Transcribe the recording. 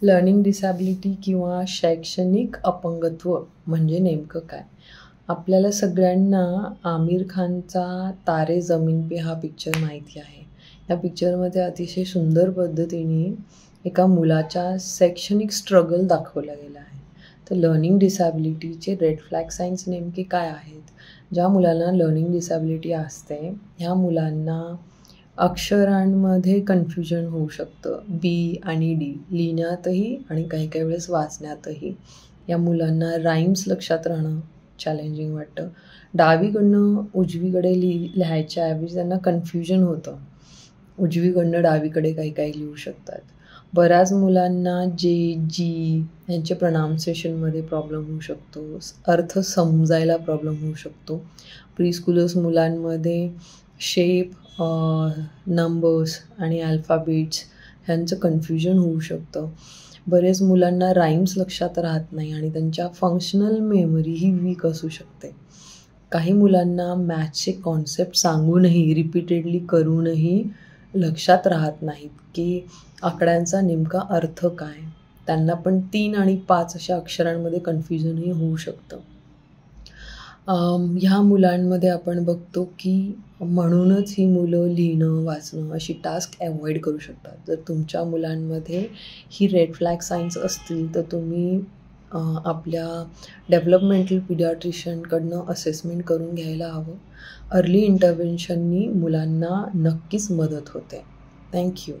Learning disability किंवा शैक्षणिक अपंगत्व म्हणजे नेमकं काय? आपल्याला सगळ्यांना आमिर खानचा तारे जमीन पे हा पिक्चर माहिती आहे. या पिक्चरमध्ये अतिशय सुंदर पद्धतीने एका मुलाच्या शैक्षणिक स्ट्रगल दाखवला गेला आहे. तर लर्निंग डिसॅबिलिटीचे रेड फ्लॅग साईन्स नेमके काय आहेत? ज्या मुलांना लर्निंग डिसॅबिलिटी असते, ह्या मुलांना अक्षरांमध्ये कन्फ्युजन होऊ शकतं. बी आणि डी लिहिण्यातही आणि काही काही वेळेस वाचण्यातही. या मुलांना राईम्स लक्षात राहणं चॅलेंजिंग वाटतं. डावीकडनं उजवीकडे लिहायच्या ऐवजी त्यांना कन्फ्युजन होतं. उजवीकडनं डावीकडे काही काही लिहू शकतात. बऱ्याच मुलांना जे, जी यांचे प्रनाउन्सिएशनमध्ये प्रॉब्लेम होऊ शकतो. अर्थ समजायला प्रॉब्लेम होऊ शकतो. प्रीस्कूलर्स मुलांमध्ये शेप, नंबर्स आणि अल्फाबेट्स ह्यांचं कन्फ्युजन होऊ शकतं. बरेच मुलांना राईम्स लक्षात राहत नाही आणि त्यांच्या फंक्शनल मेमरी ही वीक असू शकते. काही मुलांना मॅथ्सचे कॉन्सेप्ट सांगूनही, रिपीटेडली करूनही लक्षात राहत नाहीत की आकड्यांचा नेमका अर्थ काय. त्यांना पण 3 आणि 5 अशा अक्षरांमध्ये कन्फ्युजनही होऊ शकतं. ह्या मुलांमध्ये आपण बघतो की म्हणूनच ही मुलं लिहिणं, वाचणं अशी टास्क अवॉइड करू शकतात. जर तुमच्या मुलांमध्ये ही रेड फ्लॅग साईन्स असतील तर तुम्ही आपल्या डेव्हलपमेंटल पिडियाट्रिशियनकडनं असेसमेंट करून घ्यायला हवं. अर्ली इंटरव्हेन्शननी मुलांना नक्कीच मदत होते. थँक्यू.